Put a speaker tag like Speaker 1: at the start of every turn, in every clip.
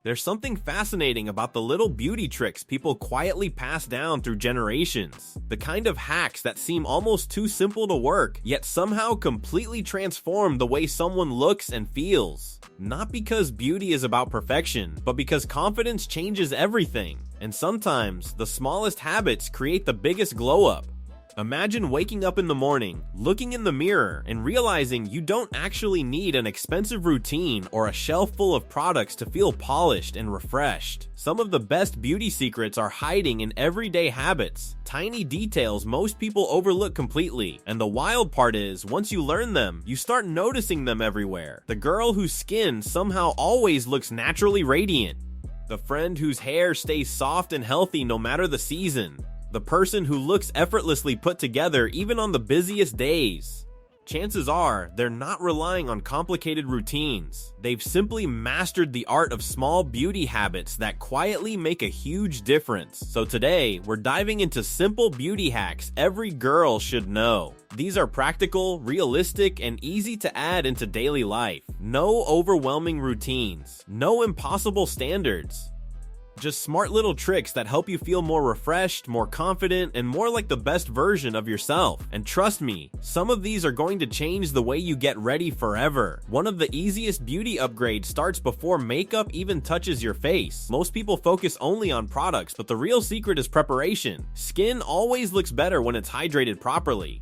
Speaker 1: There's something fascinating about the little beauty tricks people quietly pass down through generations. The kind of hacks that seem almost too simple to work, yet somehow completely transform the way someone looks and feels. Not because beauty is about perfection, but because confidence changes everything. And sometimes, the smallest habits create the biggest glow-up. Imagine waking up in the morning, looking in the mirror, and realizing you don't actually need an expensive routine or a shelf full of products to feel polished and refreshed. Some of the best beauty secrets are hiding in everyday habits, tiny details most people overlook completely. And the wild part is, once you learn them, you start noticing them everywhere. The girl whose skin somehow always looks naturally radiant. The friend whose hair stays soft and healthy no matter the season. The person who looks effortlessly put together even on the busiest days. Chances are, they're not relying on complicated routines. They've simply mastered the art of small beauty habits that quietly make a huge difference. So today, we're diving into simple beauty hacks every girl should know. These are practical, realistic, and easy to add into daily life. No overwhelming routines. No impossible standards. Just smart little tricks that help you feel more refreshed, more confident, and more like the best version of yourself. And trust me, some of these are going to change the way you get ready forever. One of the easiest beauty upgrades starts before makeup even touches your face. Most people focus only on products, but the real secret is preparation. Skin always looks better when it's hydrated properly.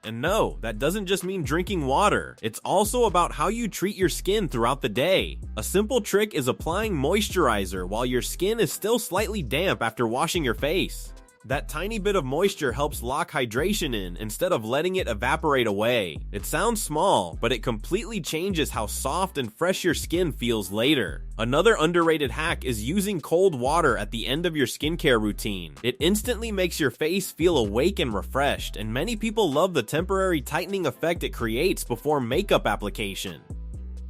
Speaker 1: And no, that doesn't just mean drinking water. It's also about how you treat your skin throughout the day. A simple trick is applying moisturizer while your skin is still slightly damp after washing your face. That tiny bit of moisture helps lock hydration in instead of letting it evaporate away. It sounds small, but it completely changes how soft and fresh your skin feels later. Another underrated hack is using cold water at the end of your skincare routine. It instantly makes your face feel awake and refreshed, and many people love the temporary tightening effect it creates before makeup application.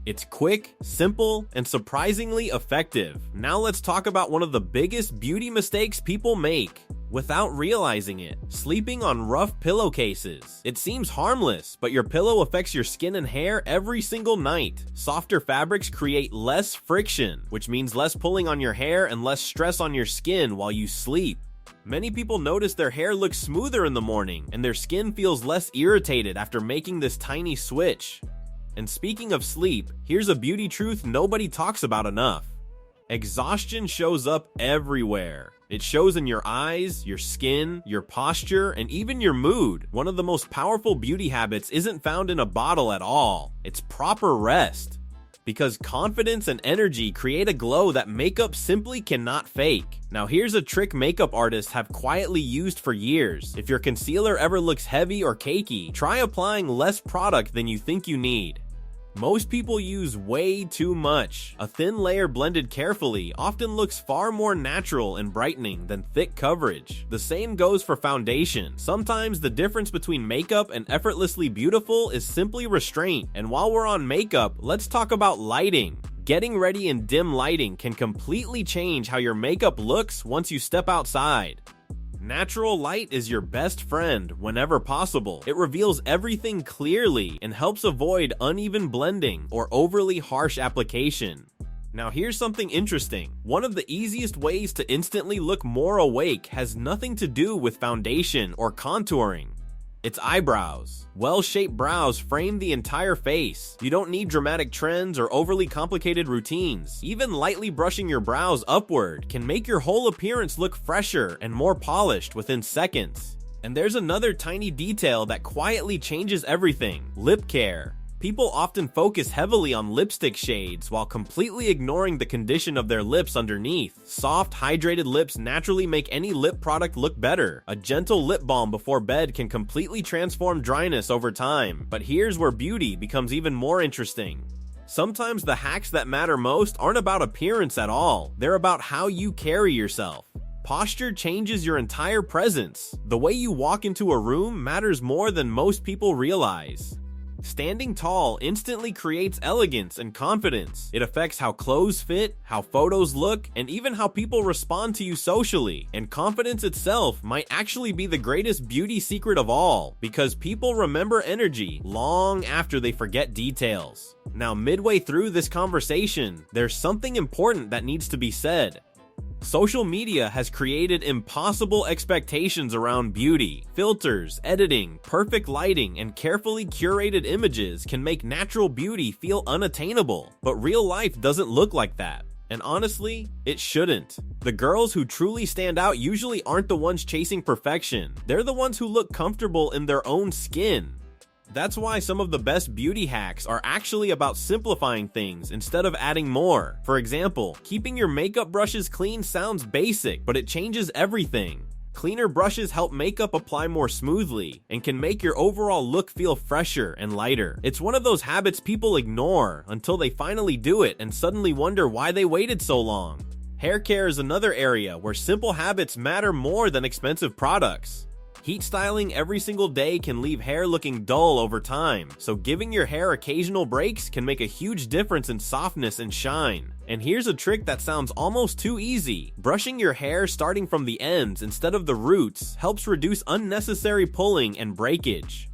Speaker 1: It's quick, simple, and surprisingly effective. Now let's talk about one of the biggest beauty mistakes people make without realizing it: sleeping on rough pillowcases. It seems harmless, but your pillow affects your skin and hair every single night. Softer fabrics create less friction, which means less pulling on your hair and less stress on your skin while you sleep. Many people notice their hair looks smoother in the morning, and their skin feels less irritated after making this tiny switch. And speaking of sleep, here's a beauty truth nobody talks about enough. Exhaustion shows up everywhere. It shows in your eyes, your skin, your posture, and even your mood. One of the most powerful beauty habits isn't found in a bottle at all. It's proper rest. Because confidence and energy create a glow that makeup simply cannot fake. Now here's a trick makeup artists have quietly used for years. If your concealer ever looks heavy or cakey, try applying less product than you think you need. Most people use way too much. A thin layer blended carefully often looks far more natural and brightening than thick coverage. The same goes for foundation. Sometimes the difference between makeup and effortlessly beautiful is simply restraint. And while we're on makeup, let's talk about lighting. Getting ready in dim lighting can completely change how your makeup looks once you step outside. Natural light is your best friend whenever possible. It reveals everything clearly and helps avoid uneven blending or overly harsh application. Now here's something interesting. One of the easiest ways to instantly look more awake has nothing to do with foundation or contouring. It's eyebrows. Well-shaped brows frame the entire face. You don't need dramatic trends or overly complicated routines. Even lightly brushing your brows upward can make your whole appearance look fresher and more polished within seconds. And there's another tiny detail that quietly changes everything: lip care. People often focus heavily on lipstick shades while completely ignoring the condition of their lips underneath. Soft, hydrated lips naturally make any lip product look better. A gentle lip balm before bed can completely transform dryness over time. But here's where beauty becomes even more interesting. Sometimes the hacks that matter most aren't about appearance at all. They're about how you carry yourself. Posture changes your entire presence. The way you walk into a room matters more than most people realize. Standing tall instantly creates elegance and confidence. It affects how clothes fit, how photos look, and even how people respond to you socially. And confidence itself might actually be the greatest beauty secret of all, because people remember energy long after they forget details. Now, midway through this conversation, there's something important that needs to be said. Social media has created impossible expectations around beauty. Filters, editing, perfect lighting, and carefully curated images can make natural beauty feel unattainable. But real life doesn't look like that. And honestly, it shouldn't. The girls who truly stand out usually aren't the ones chasing perfection. They're the ones who look comfortable in their own skin. That's why some of the best beauty hacks are actually about simplifying things instead of adding more. For example, keeping your makeup brushes clean sounds basic, but it changes everything. Cleaner brushes help makeup apply more smoothly and can make your overall look feel fresher and lighter. It's one of those habits people ignore until they finally do it and suddenly wonder why they waited so long. Hair care is another area where simple habits matter more than expensive products. Heat styling every single day can leave hair looking dull over time, so giving your hair occasional breaks can make a huge difference in softness and shine. And here's a trick that sounds almost too easy. Brushing your hair starting from the ends instead of the roots helps reduce unnecessary pulling and breakage.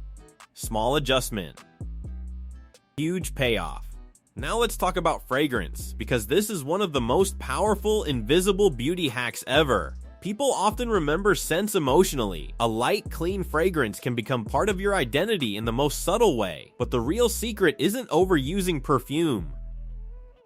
Speaker 1: Small adjustment. Huge payoff. Now let's talk about fragrance, because this is one of the most powerful invisible beauty hacks ever. People often remember scents emotionally. A light, clean fragrance can become part of your identity in the most subtle way, but the real secret isn't overusing perfume.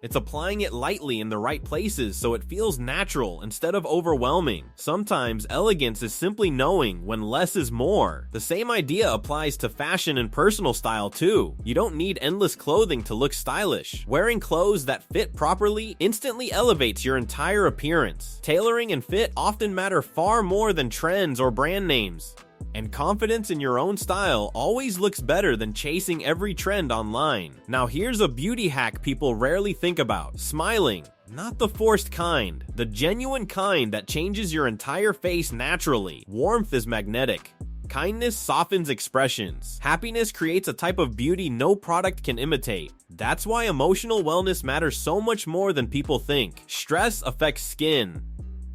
Speaker 1: It's applying it lightly in the right places so it feels natural instead of overwhelming. Sometimes elegance is simply knowing when less is more. The same idea applies to fashion and personal style too. You don't need endless clothing to look stylish. Wearing clothes that fit properly instantly elevates your entire appearance. Tailoring and fit often matter far more than trends or brand names. And confidence in your own style always looks better than chasing every trend online. Now here's a beauty hack people rarely think about. Smiling. Not the forced kind. The genuine kind that changes your entire face naturally. Warmth is magnetic. Kindness softens expressions. Happiness creates a type of beauty no product can imitate. That's why emotional wellness matters so much more than people think. Stress affects skin.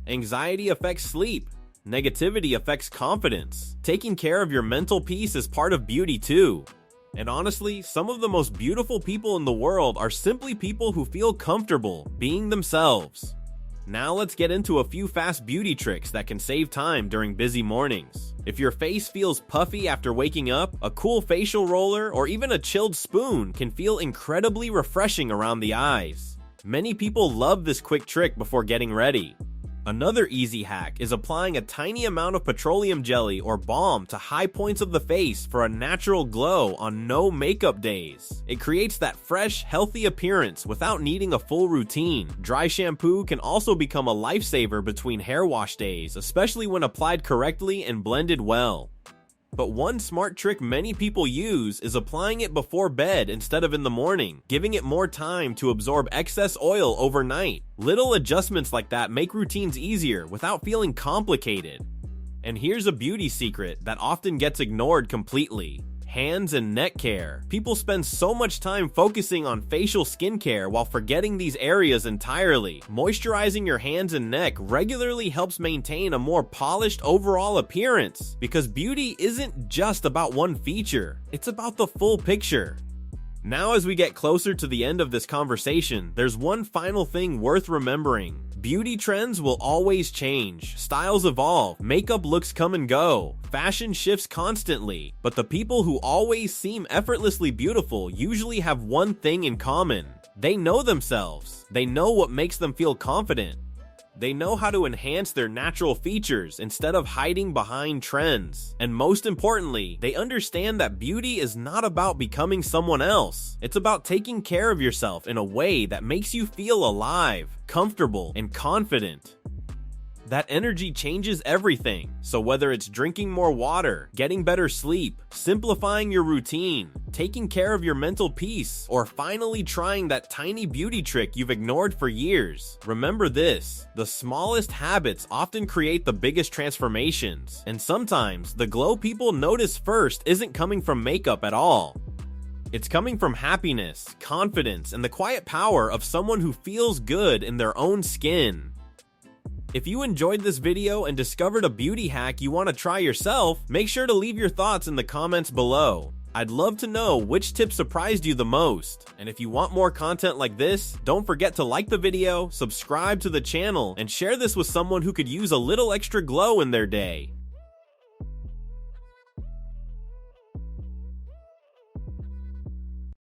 Speaker 1: Anxiety affects sleep. Negativity affects confidence. Taking care of your mental peace is part of beauty too. And honestly, some of the most beautiful people in the world are simply people who feel comfortable being themselves. Now let's get into a few fast beauty tricks that can save time during busy mornings. If your face feels puffy after waking up, a cool facial roller or even a chilled spoon can feel incredibly refreshing around the eyes. Many people love this quick trick before getting ready. Another easy hack is applying a tiny amount of petroleum jelly or balm to high points of the face for a natural glow on no makeup days. It creates that fresh, healthy appearance without needing a full routine. Dry shampoo can also become a lifesaver between hair wash days, especially when applied correctly and blended well. But one smart trick many people use is applying it before bed instead of in the morning, giving it more time to absorb excess oil overnight. Little adjustments like that make routines easier without feeling complicated. And here's a beauty secret that often gets ignored completely. Hands and neck care. People spend so much time focusing on facial skincare while forgetting these areas entirely. Moisturizing your hands and neck regularly helps maintain a more polished overall appearance, because beauty isn't just about one feature, it's about the full picture. Now, as we get closer to the end of this conversation, there's one final thing worth remembering. Beauty trends will always change, styles evolve, makeup looks come and go, fashion shifts constantly, but the people who always seem effortlessly beautiful usually have one thing in common. They know themselves. They know what makes them feel confident. They know how to enhance their natural features instead of hiding behind trends. And most importantly, they understand that beauty is not about becoming someone else. It's about taking care of yourself in a way that makes you feel alive, comfortable, and confident. That energy changes everything. So whether it's drinking more water, getting better sleep, simplifying your routine, taking care of your mental peace, or finally trying that tiny beauty trick you've ignored for years, remember this: the smallest habits often create the biggest transformations. And sometimes the glow people notice first isn't coming from makeup at all. It's coming from happiness, confidence, and the quiet power of someone who feels good in their own skin. If you enjoyed this video and discovered a beauty hack you want to try yourself, make sure to leave your thoughts in the comments below. I'd love to know which tip surprised you the most. And if you want more content like this, don't forget to like the video, subscribe to the channel, and share this with someone who could use a little extra glow in their day.